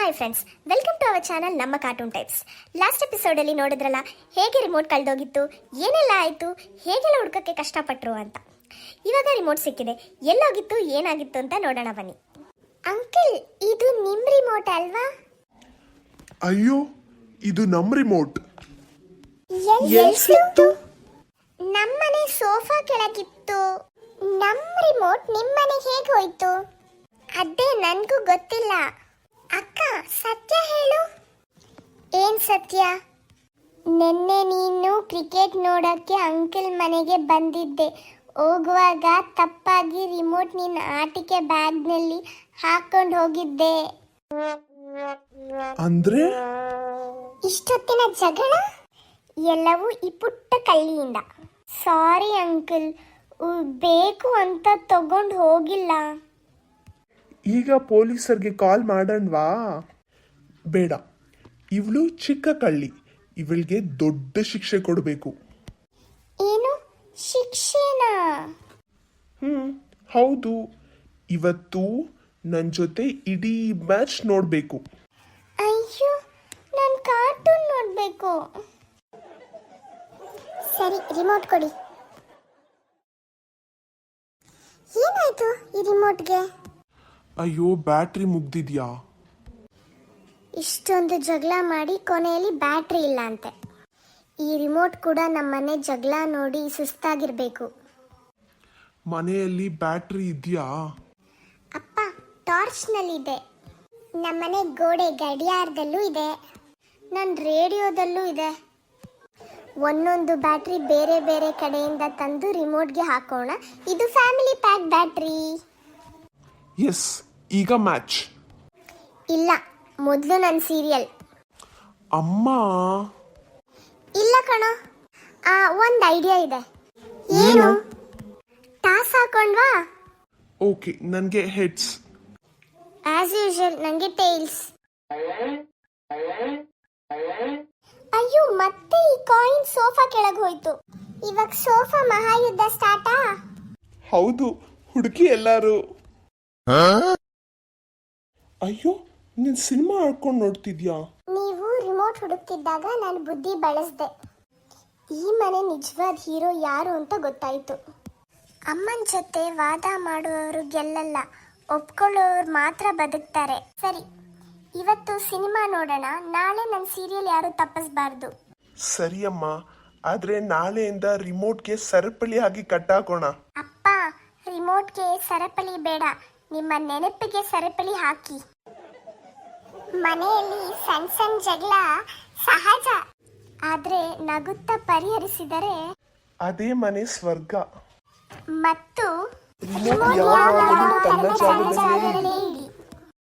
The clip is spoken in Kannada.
Hi friends, welcome to our channel ನಮ್ಮ ಕಾರ್ಟೂನ್ ಟೈಪ್ಸ್. ಲಾಸ್ಟ್ ಎಪಿಸೋಡಲ್ಲಿ ನೋಡಿದ್ರಲ್ಲ ಹೇಗೆ ರಿಮೋಟ್ ಕಳೆದೋಗಿತ್ತು, ಏನೆಲ್ಲ ಆಯಿತು, ಹೇಗೆಲ್ಲ ಹುಡ್ಕಕ್ಕೆ ಕಷ್ಟಪಟ್ಟರು ಅಂತ. ಇವಾಗ ರಿಮೋಟ್ ಸಿಕ್ಕಿದೆ, ಎಲ್ಲೋಗಿತ್ತು, ಏನಾಗಿತ್ತು ಅಂತ ನೋಡೋಣ ಬನ್ನಿ. ಅಂಕಲ್, ಇದು ನಿಮ್ಮ ರಿಮೋಟ್ ಅಲ್ವಾ? ಅಯ್ಯೋ, ಇದು ನಮ್ಮ ರಿಮೋಟ್. ಎಲ್ಲಿ ಸಿಕ್ತು? ನಮ್ಮನೆ ಸೋಫಾ ಕೆಳಗಿತ್ತು. ನಮ್ಮ ರಿಮೋಟ್ ನಿಮ್ಮನೆ ಹೇಗೆ ಹೋಯ್ತು? ಅದೇ ನನಗೂ ಗೊತ್ತಿಲ್ಲ. ಅಕ್ಕ, ಸತ್ಯ ಹೇಳು. ಏನ್ ಸತ್ಯ? ನಿನ್ನೆ ನೀನು ಕ್ರಿಕೆಟ್ ನೋಡಕ್ಕೆ ಅಂಕಲ್ ಮನೆಗೆ ಬಂದಿದ್ದೆ. ಹೋಗುವಾಗ ತಪ್ಪಾಗಿ ರಿಮೋಟ್ ನಿನ್ನ ಆಟಿಕೆ ಬ್ಯಾಗ್ನಲ್ಲಿ ಹಾಕೊಂಡು ಹೋಗಿದ್ದೆ. ಅಂದ್ರೆ ಇಷ್ಟೊತ್ತಿನ ಜಗಳ ಎಲ್ಲವೂ ಈ ಪುಟ್ಟ ಕಳ್ಳಿಯಿಂದ. ಸಾರಿ ಅಂಕಲ್, ಬೇಕು ಅಂತ ತಗೊಂಡು ಹೋಗಿಲ್ಲ. ಈಗ ಪೊಲೀಸರಿಗೆ ಕಾಲ್ ಮಾಡಣ್ವಾ? ಬೇಡ, ಇವಳು ಚಿಕ್ಕ ಕಳ್ಳಿ, ಇವಳಿಗೆ ದೊಡ್ಡ ಶಿಕ್ಷೆ ಕೊಡಬೇಕು. ಏನು ಶಿಕ್ಷೆನಾ? ಹೌದು. ಇವತ್ತು ನನ್ನ ಜೊತೆ ಇಡೀ ಮ್ಯಾಚ್ ನೋಡಬೇಕು. ಅಯ್ಯೋ, ನಾನು ಕಾರ್ಟೂನ್ ನೋಡಬೇಕು. ಸರಿ, ರಿಮೋಟ್ ಕೊಡಿ. ಏನಾಯ್ತು ಈ ರಿಮೋಟ್ಗೆ? ಅಯ್ಯೋ, ಬ್ಯಾಟ್ರಿ ಮುಗ್ದಿದ್ಯಾ? ಇಷ್ಟೊಂದು ಜಗಳ ಮಾಡಿ ಕೊನೆಯಲ್ಲಿ ಬ್ಯಾಟ್ರಿ ಇಲ್ಲ ಅಂತೆ. ಈ ರಿಮೋಟ್ ಕೂಡ ನಮ್ಮನೆ ಜಗಳ ನೋಡಿ ಸುಸ್ತಾಗಿರ್ಬೇಕು. ಮನೆಯಲ್ಲಿ ಬ್ಯಾಟ್ರಿ ಇದೆಯಾ? ಅಪ್ಪ, ಟಾರ್ಚ್ನಲ್ಲಿದೆ. ನಮ್ಮನೆ ಗೋಡೆ ಗಡಿಯಾರದಲ್ಲೂ ಇದೆ, ನನ್ನ ರೇಡಿಯೋದಲ್ಲೂ ಇದೆ. ಒಂದೊಂದು ಬ್ಯಾಟ್ರಿ ಬೇರೆ ಬೇರೆ ಕಡೆಯಿಂದ ತಂದು ರಿಮೋಟ್ಗೆ ಹಾಕೋಣ. ಇದು ಫ್ಯಾಮಿಲಿ ಪ್ಯಾಕ್ ಬ್ಯಾಟ್ರಿ. ಎಸ್, ಈಗ ಮ್ಯಾಚ್. ಇಲ್ಲ, ಮೊದಲು ನನ್ನ ಸೀರಿಯಲ್. ಅಮ್ಮ. ಇಲ್ಲ ಕಣೋ, ಒಂದು ಐಡಿಯಾ ಇದೆ. ಏನು? ಟಾಸ್ ಹಾಕೊಂಡ್ವಾ? ಓಕೆ, ನನಗೆ ಹೆಡ್ಸ್. ಆಸ್ ಯೂಶುವಲ್ ನನಗೆ ಟೇಲ್ಸ್. ಅಯ್ಯೋ, ಮತ್ತೆ ಈ ಕಾಯಿನ್ ಸೋಫಾ ಕೆಳಗೆ ಹೋಯ್ತು. ಇವಾಗ ಸೋಫಾ ಮಹಾಯುದ್ಧ ಸ್ಟಾರ್ಟಾ? ಹೌದು, ಹುಡುಕಿ ಎಲ್ಲಾರು. ಅಯ್ಯೋ, ನೀನ್ ಸಿನಿಮಾ ಆಡ್ಕೊಂಡು ನೋಡ್ತಿದ್ಯಾ? ನೀವು ರಿಮೋಟ್ ಹುಡುಕ್ತಿದ್ದಾಗ ನಾನು ಬುದ್ಧಿ ಬಳಸ್ದೆ. ಈ ಮನೆ ನಿಜವಾದ ಹೀರೋ ಯಾರು ಅಂತ ಗೊತ್ತಾಯ್ತು. ಅಮ್ಮನ ಜೊತೆ ವಾದ ಮಾಡುವವರು ಗೆಲ್ಲಲ್ಲ, ಒಪ್ಕೊಳ್ಳೋರು ಮಾತ್ರ ಬದುಕ್ತಾರೆ. ಸರಿ, ಇವತ್ತು ಸಿನಿಮಾ ನೋಡೋಣ. ನಾಳೆ ನನ್ನ ಸೀರಿಯಲ್ ಯಾರು ತಪ್ಪಿಸಬಾರ್ದು. ಸರಿಯಮ್ಮ, ಆದ್ರೆ ನಾಳೆಯಿಂದ ರಿಮೋಟ್ಗೆ ಸರಪಳಿ ಹಾಕಿ ಕಟ್ಟಾಕೋಣ. ಅಪ್ಪ, ರಿಮೋಟ್ಗೆ ಸರಪಳಿ ಬೇಡ, ನಿಮ್ಮ ನೆನಪಿಗೆ ಸರಪಳಿ ಹಾಕಿ. ಮನೆಯಲ್ಲಿ ಸಣ್ಣ ಸಣ್ಣ ಜಗಳ ಸಹಜ, ಆದ್ರೆ ನಗುತ್ತಾ ಪರಿಹರಿಸಿದರೆ ಅದೇ ಮನೆ ಸ್ವರ್ಗ. ಮತ್ತು ರಿಮೋಟ್ ಯಾವಾಗಲೂ ತನ್ನ ಜಾಗದಲ್ಲೇ ಜಾಗದಲ್ಲೇ ಇಡಿ.